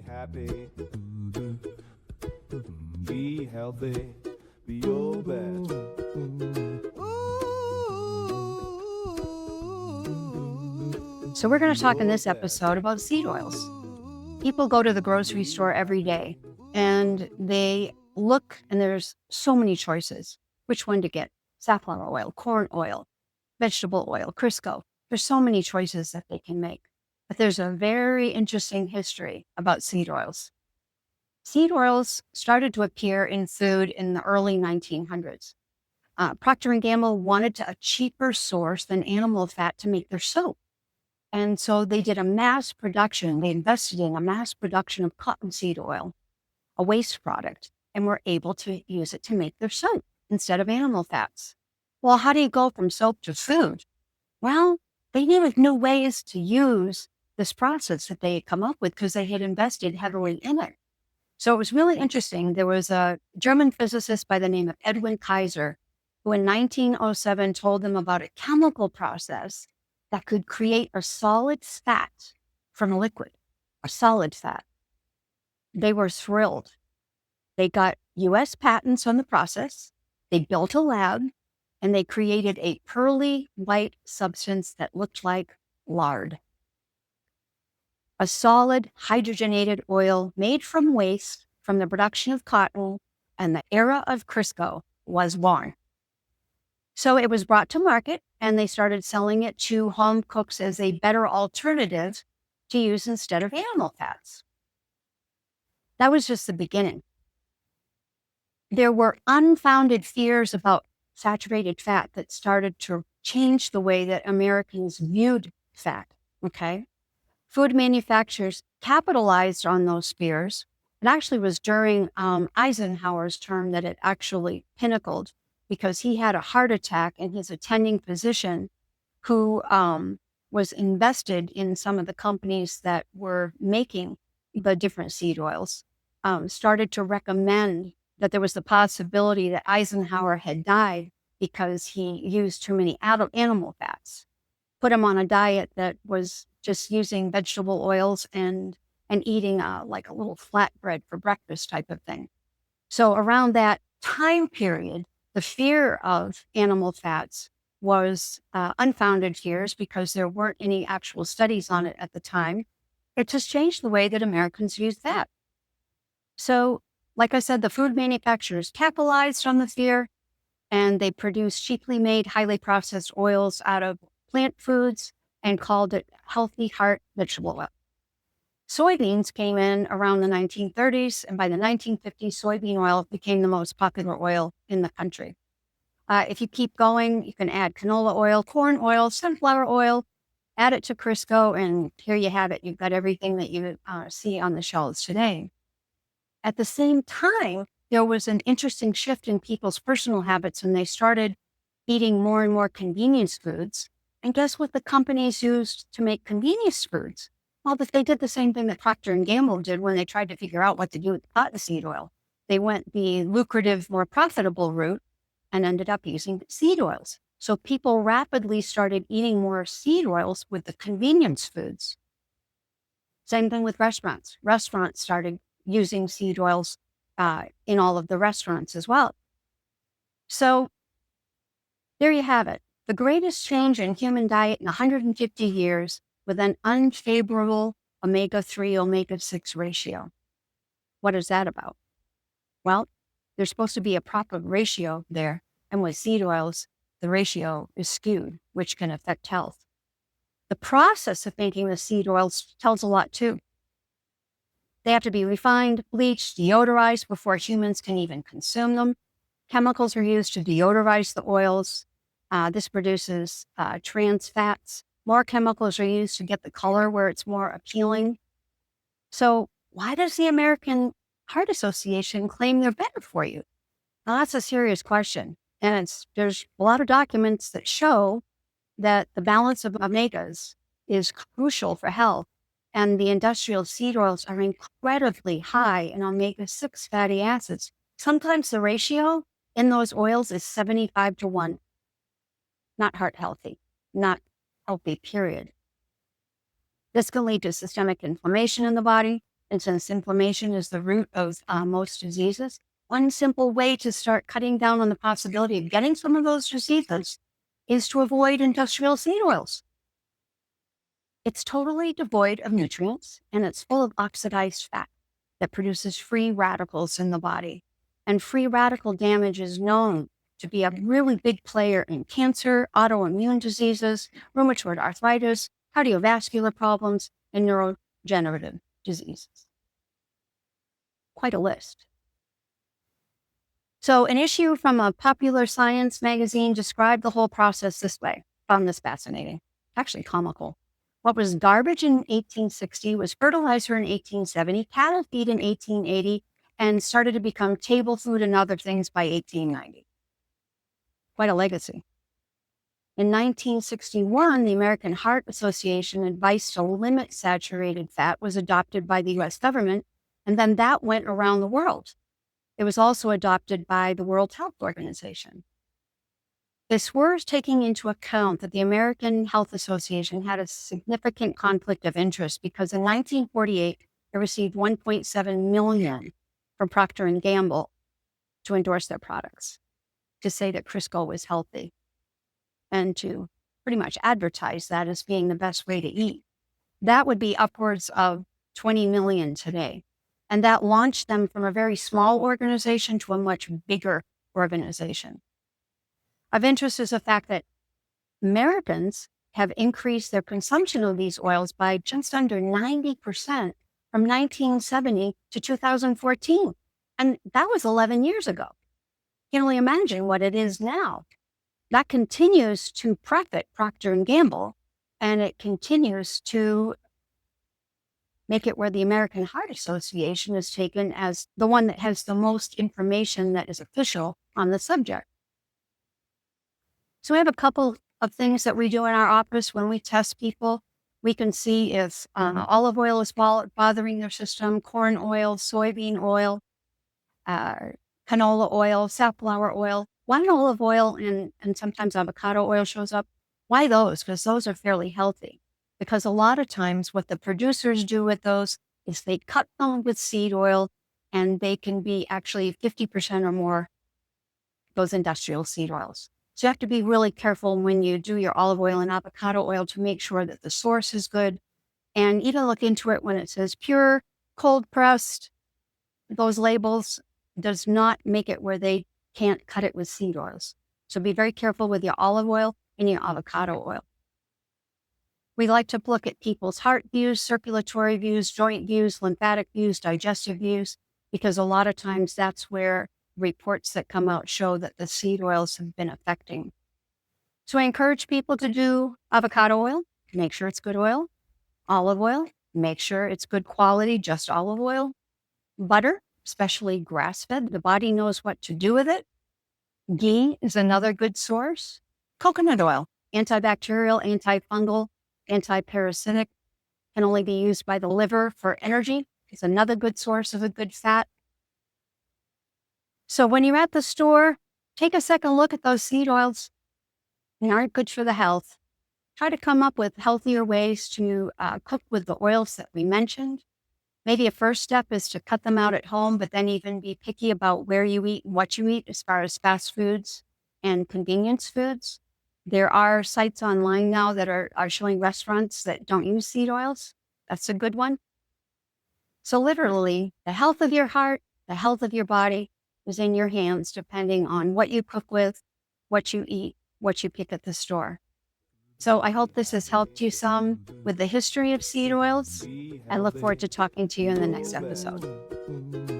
happy. Be healthy. Be your best. So we're going to talk in this episode about seed oils. People go to the grocery store every day and they look and there's so many choices. Which one to get? Safflower oil, corn oil, vegetable oil, Crisco. There's so many choices that they can make. But there's a very interesting history about seed oils. Seed oils started to appear in food in the early 1900s. Procter & Gamble wanted a cheaper source than animal fat to make their soap. And so they did a mass production. They invested in a mass production of cottonseed oil, a waste product, and were able to use it to make their soap instead of animal fats. Well, how do you go from soap to food? Well, they needed new ways to use this process that they had come up with because they had invested heavily in it. So it was really interesting. There was a German physicist by the name of Edwin Kaiser who in 1907 told them about a chemical process that could create a solid fat from a liquid, a solid fat. They were thrilled. They got U.S. patents on the process. They built a lab and they created a pearly white substance that looked like lard. A solid hydrogenated oil made from waste from the production of cotton, and the era of Crisco was born. So it was brought to market and they started selling it to home cooks as a better alternative to use instead of animal fats. That was just the beginning. There were unfounded fears about saturated fat that started to change the way that Americans viewed fat, okay? Food manufacturers capitalized on those fears. It actually was during Eisenhower's term that it actually pinnacled because he had a heart attack and his attending physician who was invested in some of the companies that were making the different seed oils started to recommend that there was the possibility that Eisenhower had died because he used too many animal fats. Put him on a diet that was just using vegetable oils and eating like a little flatbread for breakfast type of thing. So around that time period, the fear of animal fats was unfounded fears because there weren't any actual studies on it at the time. It just changed the way that Americans use fat. So, like I said, the food manufacturers capitalized on the fear and they produced cheaply made, highly processed oils out of plant foods and called it healthy heart vegetable oil. Soybeans came in around the 1930s, and by the 1950s, soybean oil became the most popular oil in the country. If you keep going, you can add canola oil, corn oil, sunflower oil, add it to Crisco, and here you have it. You've got everything that you see on the shelves today. At the same time, there was an interesting shift in people's personal habits when they started eating more and more convenience foods. And guess what the companies used to make convenience foods? Well, they did the same thing that Procter & Gamble did when they tried to figure out what to do with cottonseed oil. They went the lucrative, more profitable route and ended up using seed oils. So people rapidly started eating more seed oils with the convenience foods. Same thing with restaurants. Restaurants started using seed oils in all of the restaurants as well. So there you have it. The greatest change in human diet in 150 years with an unfavorable omega-3, omega-6 ratio. What is that about? Well, there's supposed to be a proper ratio there. And with seed oils, the ratio is skewed, which can affect health. The process of making the seed oils tells a lot too. They have to be refined, bleached, deodorized before humans can even consume them. Chemicals are used to deodorize the oils. This produces trans fats. More chemicals are used to get the color where it's more appealing. So why does the American Heart Association claim they're better for you? Now, that's a serious question. And there's a lot of documents that show that the balance of omegas is crucial for health. And the industrial seed oils are incredibly high in omega-6 fatty acids. Sometimes the ratio in those oils is 75-1. Not heart healthy, not healthy, period. This can lead to systemic inflammation in the body. And since inflammation is the root of most diseases, one simple way to start cutting down on the possibility of getting some of those diseases is to avoid industrial seed oils. It's totally devoid of nutrients, and it's full of oxidized fat that produces free radicals in the body. And free radical damage is known to be a really big player in cancer, autoimmune diseases, rheumatoid arthritis, cardiovascular problems, and neurodegenerative diseases. Quite a list. So an issue from a popular science magazine described the whole process this way. Found this fascinating, actually comical. What was garbage in 1860 was fertilizer in 1870, cattle feed in 1880, and started to become table food and other things by 1890. Quite a legacy. In 1961, the American Heart Association advice to limit saturated fat was adopted by the US government, and then that went around the world. It was also adopted by the World Health Organization. This was taking into account that the American Health Association had a significant conflict of interest because in 1948, it received $1.7 million from Procter & Gamble to endorse their products, to say that Crisco was healthy, and to pretty much advertise that as being the best way to eat. That would be upwards of 20 million today. And that launched them from a very small organization to a much bigger organization. Of interest is the fact that Americans have increased their consumption of these oils by just under 90% from 1970 to 2014. And that was 11 years ago. You can only imagine what it is now. That continues to profit Procter & Gamble, and it continues to make it where the American Heart Association is taken as the one that has the most information that is official on the subject. So we have a couple of things that we do in our office when we test people. We can see if olive oil is bothering their system, corn oil, soybean oil, canola oil, safflower oil. Why olive oil and sometimes avocado oil shows up? Why those? Because those are fairly healthy. Because a lot of times what the producers do with those is they cut them with seed oil, and they can be actually 50% or more those industrial seed oils. So you have to be really careful when you do your olive oil and avocado oil to make sure that the source is good. And even look into it when it says pure, cold pressed. Those labels does not make it where they can't cut it with seed oils. So be very careful with your olive oil and your avocado oil. We like to look at people's heart views, circulatory views, joint views, lymphatic views, digestive views, because a lot of times that's where reports that come out show that the seed oils have been affecting. So I encourage people to do avocado oil, make sure it's good oil, olive oil, make sure it's good quality, just olive oil, butter, especially grass-fed. The body knows what to do with it. Ghee is another good source. Coconut oil, antibacterial, antifungal, anti-parasitic, can only be used by the liver for energy. It's another good source of a good fat. So when you're at the store, take a second look at those seed oils. They aren't good for the health. Try to come up with healthier ways to cook with the oils that we mentioned. Maybe a first step is to cut them out at home, but then even be picky about where you eat and what you eat as far as fast foods and convenience foods. There are sites online now that are showing restaurants that don't use seed oils. That's a good one. So literally, the health of your heart, the health of your body is in your hands, depending on what you cook with, what you eat, what you pick at the store. So I hope this has helped you some with the history of seed oils. I look forward to talking to you in the next episode.